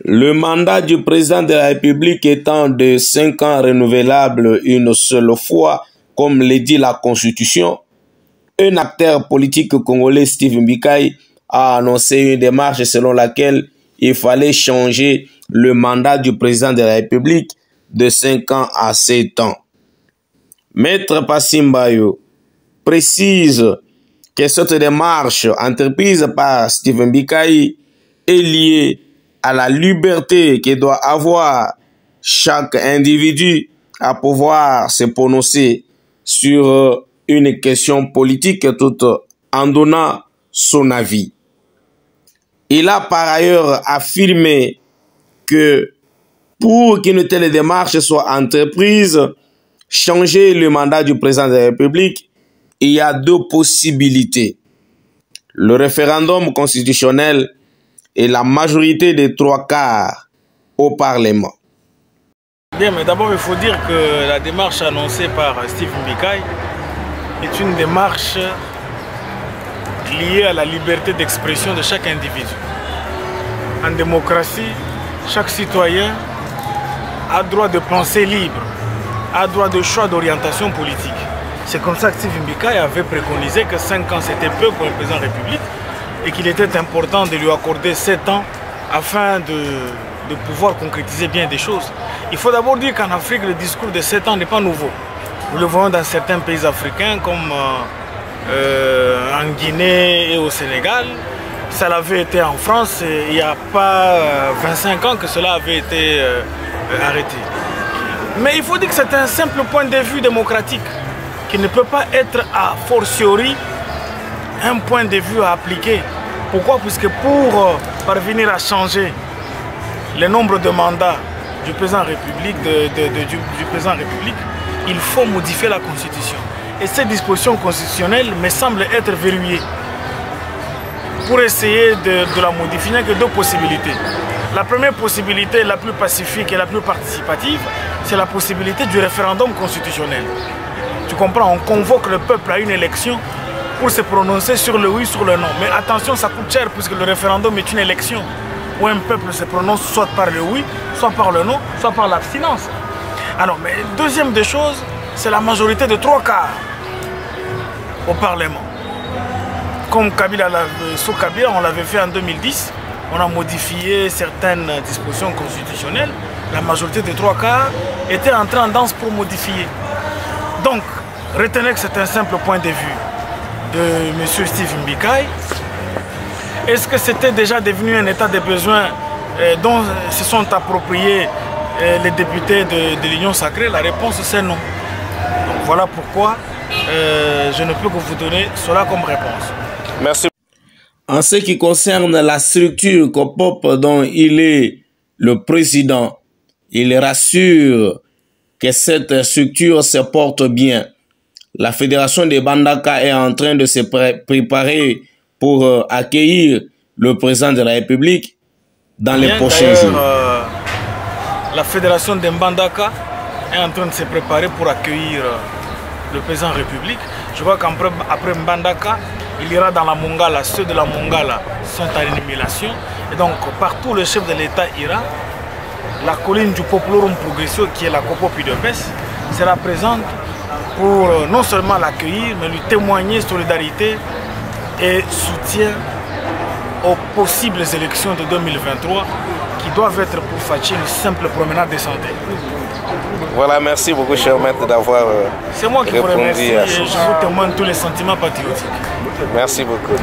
Le mandat du président de la République étant de 5 ans renouvelable une seule fois, comme le dit la Constitution, un acteur politique congolais, Steve Mbikai, a annoncé une démarche selon laquelle il fallait changer le mandat du président de la République de 5 ans à 7 ans. Maître Passimbayo précise que cette démarche entreprise par Steve Mbikai est liée à la liberté que doit avoir chaque individu à pouvoir se prononcer sur une question politique tout en donnant son avis. Il a par ailleurs affirmé que pour qu'une telle démarche soit entreprise, changer le mandat du président de la République, il y a deux possibilités. Le référendum constitutionnel et la majorité des 3/4 au Parlement. Bien, mais d'abord, il faut dire que la démarche annoncée par Steve Mbikai est une démarche liée à la liberté d'expression de chaque individu. En démocratie, chaque citoyen a droit de pensée libre, a droit de choix d'orientation politique. C'est comme ça que Steve Mbikai avait préconisé que 5 ans c'était peu pour le président de la République et qu'il était important de lui accorder 7 ans afin de pouvoir concrétiser bien des choses. Il faut d'abord dire qu'en Afrique, le discours de 7 ans n'est pas nouveau. Nous le voyons dans certains pays africains comme en Guinée et au Sénégal. Ça l'avait été en France il n'y a pas 25 ans que cela avait été arrêté. Mais il faut dire que c'est un simple point de vue démocratique qui ne peut pas être a fortiori un point de vue à appliquer. Pourquoi? Puisque pour parvenir à changer le nombre de mandats du président de la République, il faut modifier la Constitution. Et cette disposition constitutionnelle me semble être verrouillée. Pour essayer de la modifier, il n'y a que deux possibilités. La première possibilité, la plus pacifique et la plus participative, c'est la possibilité du référendum constitutionnel. Tu comprends, on convoque le peuple à une élection pour se prononcer sur le oui, sur le non. Mais attention, ça coûte cher puisque le référendum est une élection où un peuple se prononce soit par le oui, soit par le non, soit par l'abstinence. Alors, mais deuxième des choses, c'est la majorité de 3/4 au Parlement. Comme sous Kabila, on l'avait fait en 2010, on a modifié certaines dispositions constitutionnelles. La majorité de 3/4 était entrée en danse pour modifier. Donc, retenez que c'est un simple point de vue de M. Steve Mbikai. Est-ce que c'était déjà devenu un état de besoin dont se sont appropriés les députés de l'Union sacrée? La réponse c'est non. Donc, voilà pourquoi je ne peux que vous donner cela comme réponse. Merci. En ce qui concerne la structure COPOP dont il est le président, il rassure que cette structure se porte bien. La fédération des Mbandaka est en train de se préparer pour accueillir le président de la République dans les prochains jours. La fédération des Mbandaka est en train de se préparer pour accueillir le président de la République. Je crois qu'après Mbandaka, il ira dans la Mongala. Ceux de la Mongala sont à l'élimination. Et donc, partout le chef de l'État ira. La colline du Populorum Progressio, qui est la COPOP UDPS, sera présente pour non seulement l'accueillir, mais lui témoigner solidarité et soutien aux possibles élections de 2023 qui doivent être pour Fachi une simple promenade de santé. Voilà, merci beaucoup, cher maître, d'avoir C'est moi qui vous remercie et je vous témoigne tous les sentiments patriotiques. Merci beaucoup.